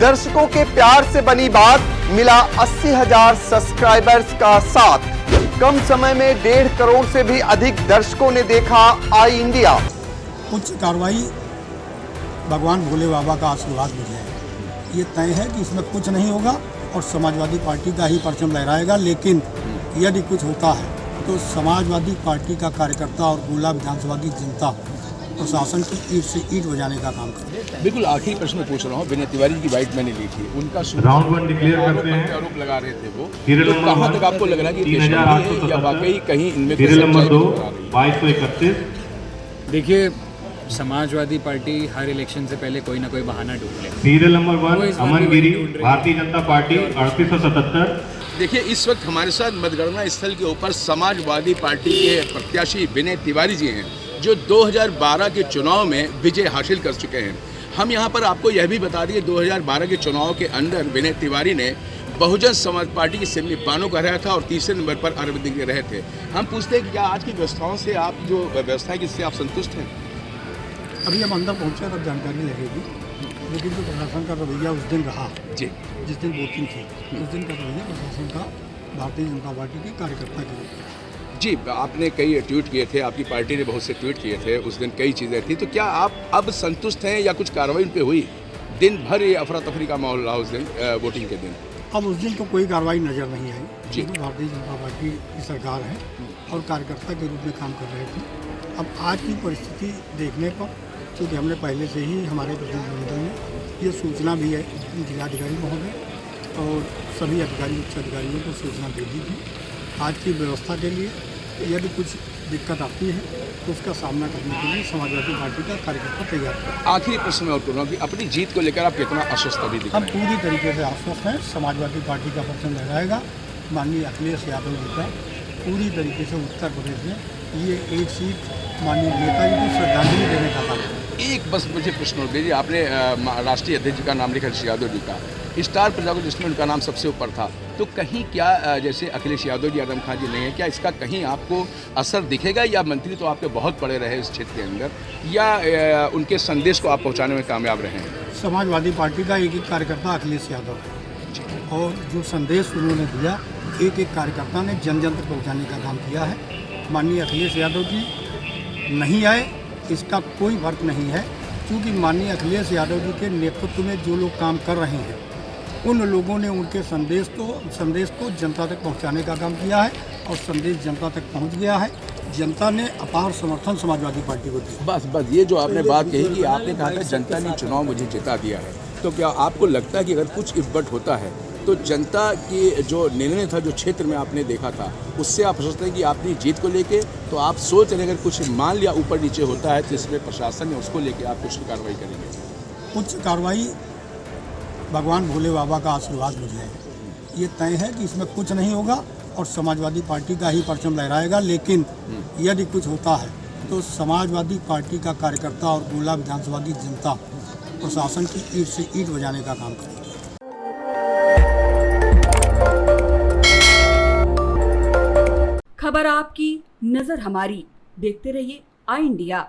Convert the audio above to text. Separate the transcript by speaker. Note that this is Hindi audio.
Speaker 1: दर्शकों के प्यार से बनी बात, मिला 80,000 सब्सक्राइबर्स का साथ। कम समय में 1.5 करोड़ से भी अधिक दर्शकों ने देखा आई इंडिया।
Speaker 2: उच्च कार्रवाई भगवान भोले बाबा का आशीर्वाद मुझे है। ये तय है कि इसमें कुछ नहीं होगा और समाजवादी पार्टी का ही परचम लहराएगा, लेकिन यदि कुछ होता है तो समाजवादी पार्टी का कार्यकर्ता और गोला विधानसभा की जनता प्रशासन की ईंट से ईंट बजाने का काम करें।
Speaker 3: बिल्कुल आखिरी प्रश्न पूछ रहा हूँ। विनय तिवारी की बाइट मैंने ली थी, उनका
Speaker 4: राउंड 1 डिक्लेयर करते हैं।
Speaker 3: आरोप लगा रहे थे वो,
Speaker 4: सीरियल
Speaker 3: तो कहाँ तक आपको लग रहा है कि बेशर्मी है या वाकई कहीं इनमें
Speaker 4: सीरियल नंबर 2
Speaker 3: 2231?
Speaker 4: 2231।
Speaker 5: देखिए, समाजवादी पार्टी हर इलेक्शन से पहले कोई ना कोई बहाना ढूंढ ले।
Speaker 4: सीरियल नंबर 1 अमन गिरी, भारतीय जनता पार्टी 3877।
Speaker 3: देखिए, इस वक्त हमारे साथ मतगणना स्थल के ऊपर समाजवादी पार्टी के प्रत्याशी विनय तिवारी जी हैं, जो 2012 के चुनाव में विजय हासिल कर चुके हैं। हम यहाँ पर आपको यह भी बता दिए, 2012 के चुनाव के अंदर विनय तिवारी ने बहुजन समाज पार्टी की सिमली बानो का रहा था और तीसरे नंबर पर अरविंद के रहे थे। हम पूछते हैं कि क्या आज की व्यवस्थाओं से आप जो व्यवस्था है इससे आप संतुष्ट हैं?
Speaker 2: अभी हम अंदर पहुँचे तब जानकारी लगेगी, लेकिन जो प्रशासन का रवैया उस दिन रहा
Speaker 3: जी,
Speaker 2: जिस दिन वोटिंग थी, उस दिन का रवैया प्रशासन का भारतीय जनता पार्टी के कार्यकर्ता के रूप में।
Speaker 3: जी, आपने कई ट्वीट किए थे, आपकी पार्टी ने बहुत से ट्वीट किए थे, उस दिन कई चीज़ें थी, तो क्या आप अब संतुष्ट हैं या कुछ कार्रवाई उन पर हुई? दिन भर ये अफरा तफरी का माहौल रहा उस दिन, वोटिंग के दिन।
Speaker 2: अब उस दिन तो कोई कार्रवाई नज़र नहीं आई,
Speaker 3: जी।
Speaker 2: क्योंकि भारतीय जनता पार्टी की सरकार है और कार्यकर्ता के रूप में काम कर रहे थे। अब आज की परिस्थिति देखने पर, क्योंकि हमने पहले से ही हमारे प्रतिनिधिमंडल ने ये सूचना भी है जिलाधिकारी महोदय और सभी अधिकारी उच्च अधिकारियों को सूचना दे दी थी। आज की व्यवस्था के लिए यदि कुछ दिक्कत आती है तो उसका सामना करने के लिए समाजवादी पार्टी का कार्यकर्ता तैयार है।
Speaker 3: आखिरी प्रश्न मैं और करूँगा कि अपनी जीत को लेकर आप कितना आश्वस्त अभी दिख
Speaker 2: हम
Speaker 3: रहे हैं?
Speaker 2: पूरी तरीके से आश्वस्त हैं। समाजवादी पार्टी का परचम लहराएगा। माननीय अखिलेश यादव जी का पूरी तरीके से उत्तर प्रदेश में ये एक सीट माननीय नेताजी को श्रद्धांजलि देने का काम है।
Speaker 3: एक बस मुझे प्रश्न और दीजिए, आपने राष्ट्रीय अध्यक्ष जी का नाम लिखा अखिलेश यादव जी का, स्टार प्रचारक जिसमें उनका नाम सबसे ऊपर था, तो कहीं क्या जैसे अखिलेश यादव जी, आजम खान जी नहीं है, क्या इसका कहीं आपको असर दिखेगा? या मंत्री तो आपके बहुत पड़े रहे इस क्षेत्र के अंदर, या उनके संदेश को आप पहुंचाने में कामयाब रहे हैं?
Speaker 2: समाजवादी पार्टी का एक एक कार्यकर्ता अखिलेश यादव है और जो संदेश उन्होंने दिया एक एक कार्यकर्ता ने जन जन तक पहुँचाने का काम किया है। माननीय अखिलेश यादव जी नहीं आए इसका कोई फर्क नहीं है, क्योंकि माननीय अखिलेश यादव जी के नेतृत्व में जो लोग काम कर रहे हैं उन लोगों ने उनके संदेश को जनता तक पहुंचाने का काम किया है और संदेश जनता तक पहुंच गया है। जनता ने अपार समर्थन समाजवादी पार्टी को दिया।
Speaker 3: बस ये जो आपने बात कही कि आपने कहा था जनता ने चुनाव मुझे जिता दिया है, तो क्या आपको लगता है कि अगर कुछ इब्बट होता है तो जनता की जो निर्णय था, जो क्षेत्र में आपने देखा था, उससे आप सोचते हैं कि अपनी जीत को लेके तो आप सोच रहे अगर कुछ मान लिया ऊपर नीचे होता है तो इसमें प्रशासन है उसको लेके आप कुछ कार्रवाई करेंगे?
Speaker 2: उच्च कार्रवाई भगवान भोले बाबा का आशीर्वाद मुझे है। ये तय है कि इसमें कुछ नहीं होगा और समाजवादी पार्टी का ही परचम लहराएगा, लेकिन यदि कुछ होता है तो समाजवादी पार्टी का कार्यकर्ता और गोला विधानसभा की जनता प्रशासन की ईंट से ईंट बजाने का काम करेगी।
Speaker 6: खबर आपकी, नजर हमारी। देखते रहिए आई इंडिया।